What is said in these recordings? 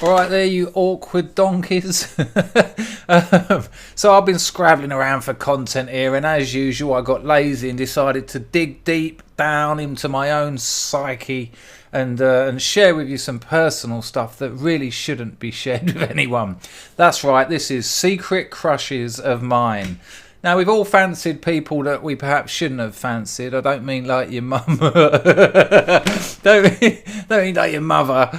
All right, there, you awkward donkeys. So I've been scrabbling around for content here, and as usual, I got lazy and decided to dig deep down into my own psyche and share with you some personal stuff that really shouldn't be shared with anyone. That's right, this is Secret Crushes of Mine. Now, we've all fancied people that we perhaps shouldn't have fancied. I don't mean like your mum. don't mean like your mother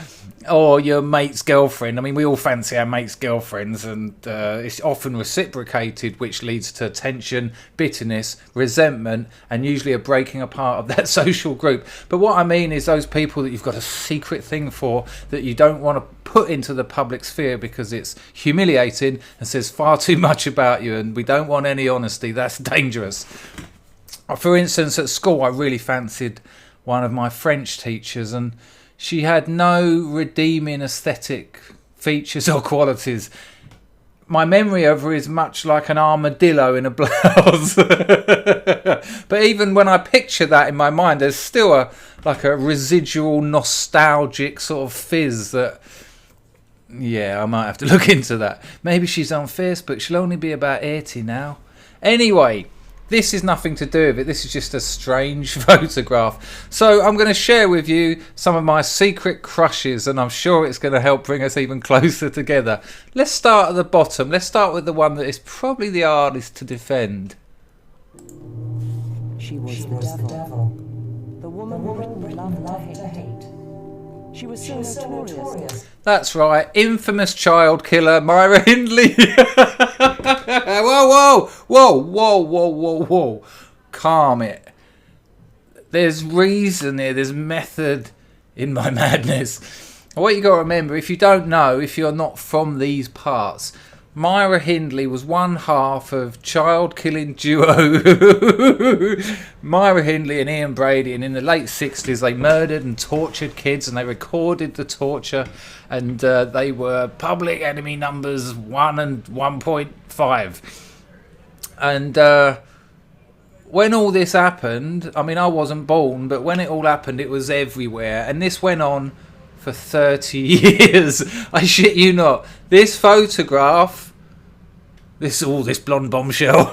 or your mate's girlfriend. I mean, we all fancy our mate's girlfriends, and it's often reciprocated, which leads to tension, bitterness, resentment, and usually a breaking apart of that social group. But what I mean is those people that you've got a secret thing for that you don't want to put into the public sphere because it's humiliating and says far too much about you, and we don't want any honesty. That's dangerous. For instance, at school, I really fancied one of my French teachers, and she had no redeeming aesthetic features or qualities. My memory of her is much like an armadillo in a blouse. But even when I picture that in my mind, there's still a residual nostalgic sort of fizz that, yeah, I might have to look into that. Maybe she's on Facebook. She'll only be about 80 now. Anyway, this is nothing to do with it. This is just a strange photograph. So I'm going to share with you some of my secret crushes, and I'm sure it's going to help bring us even closer together. Let's start at the bottom. Let's start with the one that is probably the hardest to defend. She was the devil. The woman who loved to hate. She was so notorious. That's right, infamous child killer Myra Hindley. Whoa. Calm it. There's reason here, there's method in my madness. What you got to remember, if you don't know, if you're not from these parts, Myra Hindley was one half of child-killing duo Myra Hindley and Ian Brady, and in the late 60s they murdered and tortured kids, and they recorded the torture, and they were public enemy numbers 1 and 1.5. And when all this happened, I mean, I wasn't born, but when it all happened, it was everywhere, and this went on for 30 years. I shit you not. This photograph, this blonde bombshell,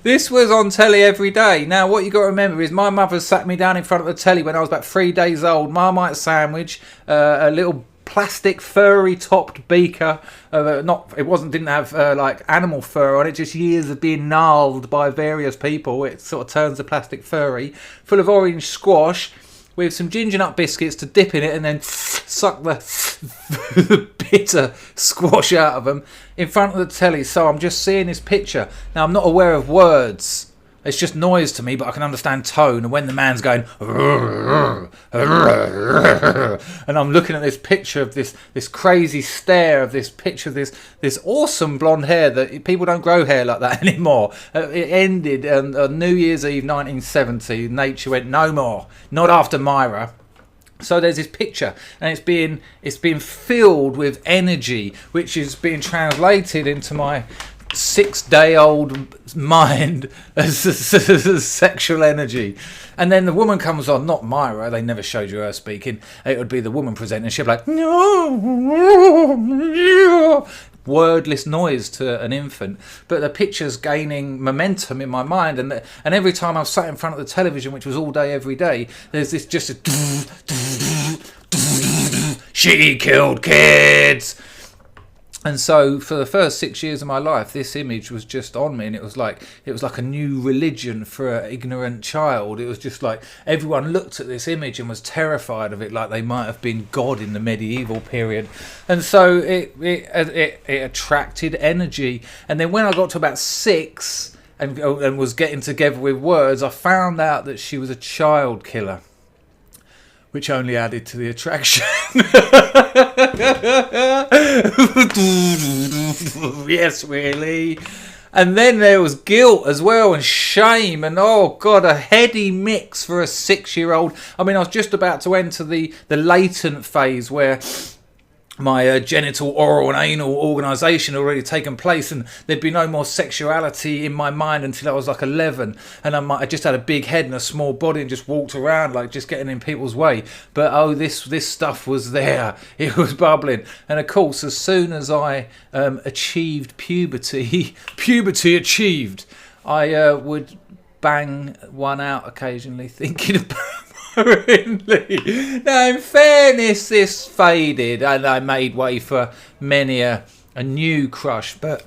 this was on telly every day. Now, what you got to remember is my mother sat me down in front of the telly when I was about 3 days old. Marmite sandwich, a little plastic furry topped beaker. Didn't have like animal fur on it, just years of being gnarled by various people. It sort of turns the plastic furry, full of orange squash, with some ginger nut biscuits to dip in it and then suck the bitter squash out of them in front of the telly. So I'm just seeing this picture. Now, I'm not aware of words. It's just noise to me, but I can understand tone. And when the man's going, and I'm looking at this picture of this crazy stare of this picture of this awesome blonde hair that people don't grow hair like that anymore. It ended on New Year's Eve 1970. Nature went, no more, not after Myra. So there's this picture, and it's being filled with energy, which is being translated into my 6-day-old mind as sexual energy. And then the woman comes on, not Myra, they never showed you her speaking, it would be the woman presenting, she'd be like, no, wordless noise to an infant. But the picture's gaining momentum in my mind, and every time I sat in front of the television, which was all day every day, there's this just a she killed kids. And so for the first 6 years of my life, this image was just on me, and it was like a new religion for an ignorant child. It was just like everyone looked at this image and was terrified of it, like they might have been God in the medieval period. And so it attracted energy. And then when I got to about 6 and was getting together with words, I found out that she was a child killer, which only added to the attraction. Yes, really. And then there was guilt as well, and shame, and oh God, a heady mix for a 6-year-old. I mean, I was just about to enter the latent phase where my genital, oral and anal organisation already taken place, and there'd be no more sexuality in my mind until I was like 11, and I just had a big head and a small body and just walked around like just getting in people's way. But this stuff was there. It was bubbling. And of course, as soon as I achieved puberty achieved, I would bang one out occasionally, thinking about Myra Hindley. Now, in fairness, this faded and I made way for many a new crush, but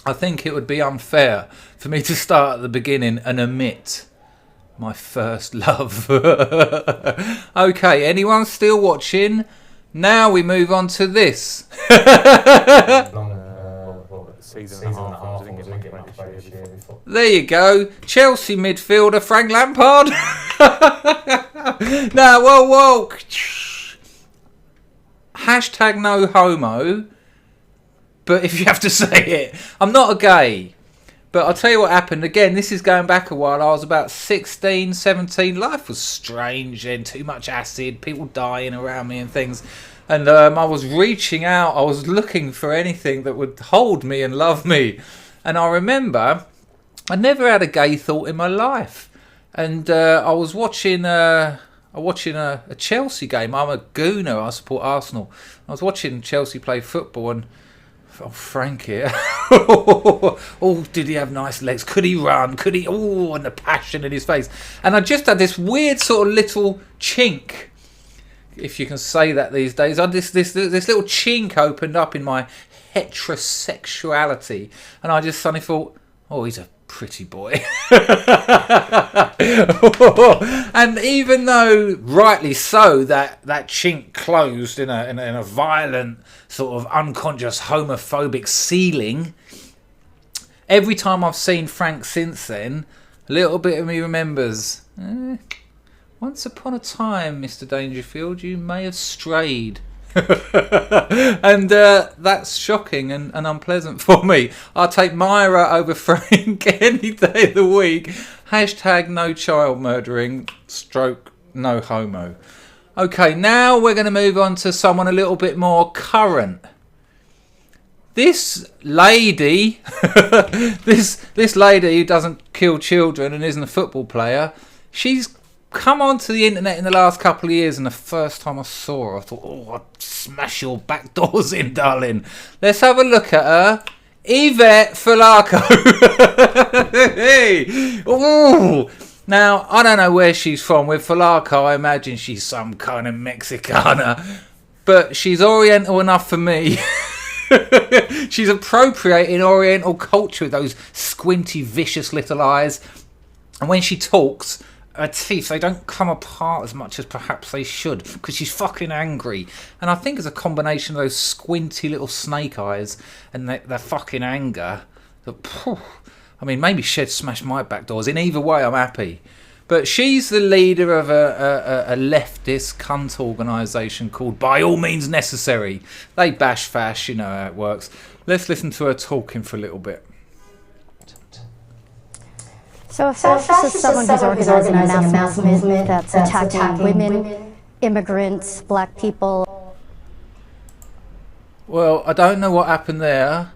I think it would be unfair for me to start at the beginning and omit my first love. Okay, anyone still watching? Now we move on to this. There you go, Chelsea midfielder Frank Lampard. Now, whoa. Hashtag no homo. But if you have to say it, I'm not a gay. But I'll tell you what happened. Again, this is going back a while. I was about 16, 17. Life was strange then. Too much acid. People dying around me and things. And I was reaching out. I was looking for anything that would hold me and love me. And I remember I never had a gay thought in my life. And I was watching a Chelsea game. I'm a gooner. I support Arsenal. I was watching Chelsea play football, and Frank here. Oh, did he have nice legs? Could he run? Could he? Oh, and the passion in his face. And I just had this weird sort of little chink, if you can say that these days. I had this little chink opened up in my heterosexuality, and I just suddenly thought, oh, he's a pretty boy. And even though rightly so that chink closed in a violent sort of unconscious homophobic sealing, every time I've seen Frank since then, a little bit of me remembers, once upon a time, Mr. Dangerfield, you may have strayed. And that's shocking and unpleasant for me. I'll take Myra over Frank any day of the week. Hashtag no child murdering, stroke no homo. Okay, now we're going to move on to someone a little bit more current. This lady, this lady who doesn't kill children and isn't a football player, she's come onto the internet in the last couple of years, and the first time I saw her, I thought, oh, I'd smash your back doors in, darling. Let's have a look at her. Yvette Falaqa. Hey. Ooh. Now, I don't know where she's from. With Falaqa, I imagine she's some kind of Mexicana. But she's oriental enough for me. She's appropriating oriental culture with those squinty, vicious little eyes. And when she talks, her teeth, they don't come apart as much as perhaps they should, because she's fucking angry. And I think it's a combination of those squinty little snake eyes and their fucking anger that, I mean, maybe she'd smash my back doors. In either way, I'm happy. But she's the leader of a leftist cunt organisation called By All Means Necessary. They bash fash, you know how it works. Let's listen to her talking for a little bit. So a fascist is someone who's organizing a mass movement that's attacking women, immigrants, black people. Well, I don't know what happened there,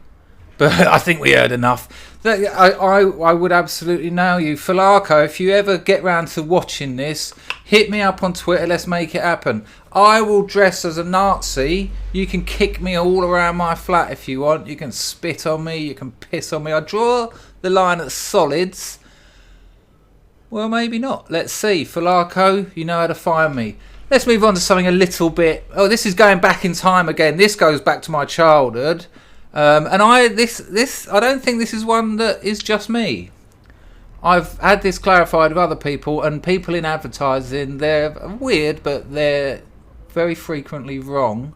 but I think we heard enough. I would absolutely nail you. Falaqa, if you ever get round to watching this, hit me up on Twitter, let's make it happen. I will dress as a Nazi. You can kick me all around my flat if you want. You can spit on me, you can piss on me. I draw the line at solids. Well, maybe not. Let's see. Falaqa, you know how to find me. Let's move on to something a little bit... Oh, this is going back in time again. This goes back to my childhood. And I don't think this is one that is just me. I've had this clarified with other people, and people in advertising, they're weird, but they're very frequently wrong.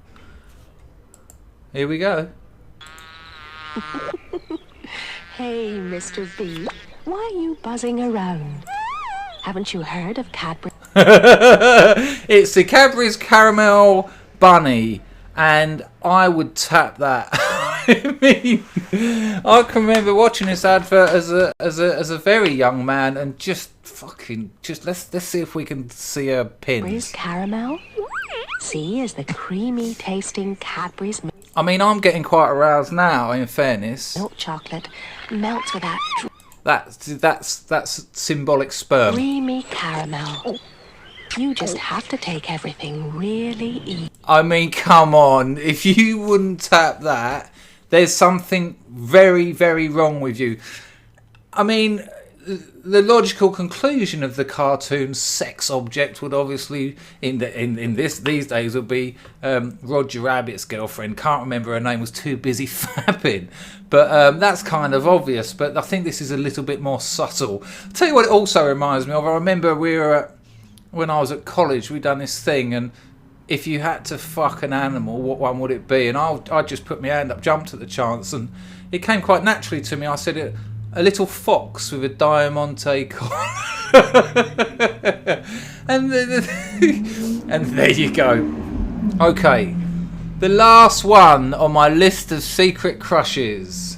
Here we go. Hey, Mr. B, why are you buzzing around? Haven't you heard of Cadbury? It's the Cadbury's Caramel Bunny, and I would tap that. I mean, I can remember watching this advert as a very young man, and just let's see if we can see a pin. Cadbury's Caramel? See, as the creamy tasting Cadbury's I mean, I'm getting quite aroused now, in fairness. milk chocolate melts with that That's symbolic sperm. creamy caramel. You just have to take everything really easy. I mean, come on. If you wouldn't tap that, there's something very, very wrong with you. I mean, the logical conclusion of the cartoon sex object would obviously, these days, would be Roger Rabbit's girlfriend. Can't remember her name, was too busy fapping. But that's kind of obvious. But I think this is a little bit more subtle. I'll tell you what it also reminds me of. I remember when I was at college, we'd done this thing, and if you had to fuck an animal, what one would it be? And I just put my hand up, jumped at the chance, and it came quite naturally to me. I said a little fox with a diamante collar. and there you go. Okay, the last one on my list of secret crushes.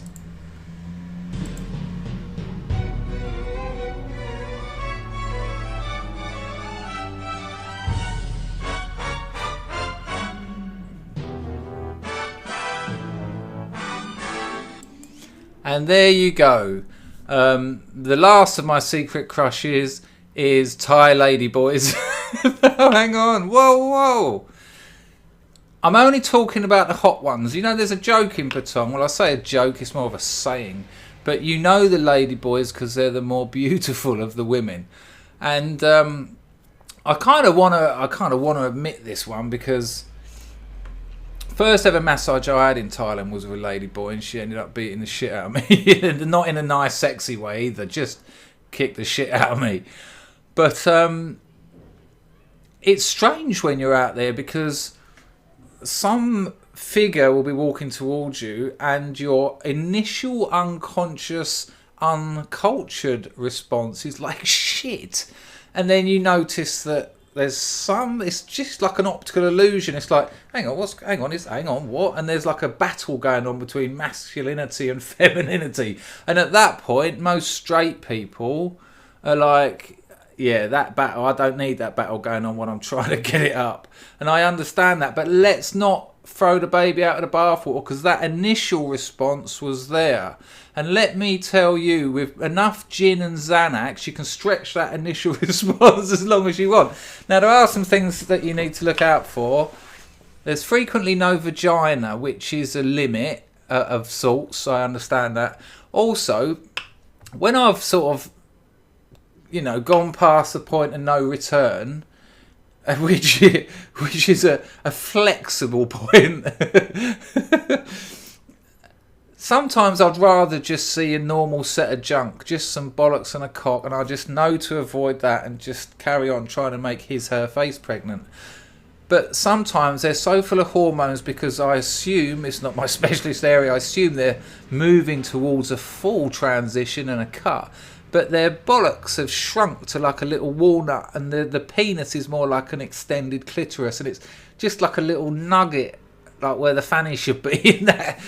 And there you go. The last of my secret crushes is Thai Ladyboys. Hang on. Whoa. I'm only talking about the hot ones. You know, there's a joke in Patong. Well, I say a joke, it's more of a saying. But you know the Ladyboys because they're the more beautiful of the women. And I kind of want to admit this one because first ever massage I had in Thailand was with a ladyboy, and she ended up beating the shit out of me. Not in a nice, sexy way either. Just kicked the shit out of me. But it's strange when you're out there because some figure will be walking towards you, and your initial unconscious, uncultured response is like shit, and then you notice that it's just like an optical illusion. It's like, hang on, what? And there's like a battle going on between masculinity and femininity. And at that point, most straight people are like, yeah, that battle, I don't need that battle going on when I'm trying to get it up. And I understand that, but let's not throw the baby out of the bathwater because that initial response was there. And let me tell you, with enough gin and Xanax, you can stretch that initial response as long as you want. Now, there are some things that you need to look out for. There's frequently no vagina, which is a limit of sorts. I understand that. Also, when I've sort of, gone past the point of no return, which is a flexible point. Sometimes I'd rather just see a normal set of junk, just some bollocks and a cock, and I just know to avoid that and just carry on trying to make her face pregnant. But sometimes they're so full of hormones because I assume, it's not my specialist area, I assume they're moving towards a full transition and a cut. But their bollocks have shrunk to like a little walnut, and the penis is more like an extended clitoris, and it's just like a little nugget, like where the fanny should be. that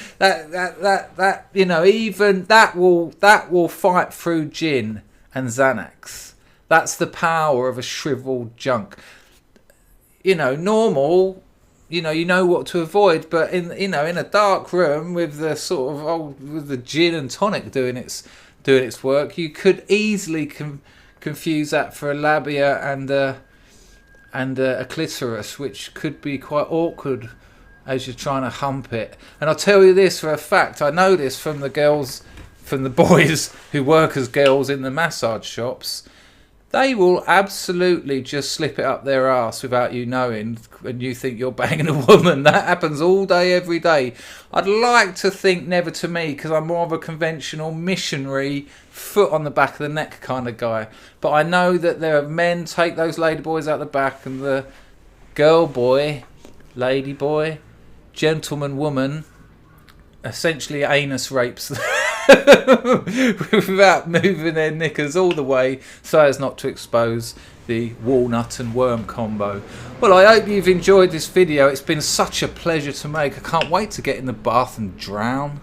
even that will fight through gin and Xanax. That's the power of a shriveled junk. Normal. You know what to avoid, but in a dark room with the sort of with the gin and tonic doing its work, you could easily confuse that for a labia and a clitoris, which could be quite awkward as you're trying to hump it. And I'll tell you this for a fact, I know this from the boys who work as girls in the massage shops. They will absolutely just slip it up their arse without you knowing, and you think you're banging a woman. That happens all day, every day. I'd like to think never to me, because I'm more of a conventional missionary, foot on the back of the neck kind of guy. But I know that there are men take those ladyboys out the back, and the girl boy, ladyboy, gentleman woman, essentially anus rapes them. Without moving their knickers all the way so as not to expose the walnut and worm combo. Well, I hope you've enjoyed this video. It's been such a pleasure to make. I can't wait to get in the bath and drown.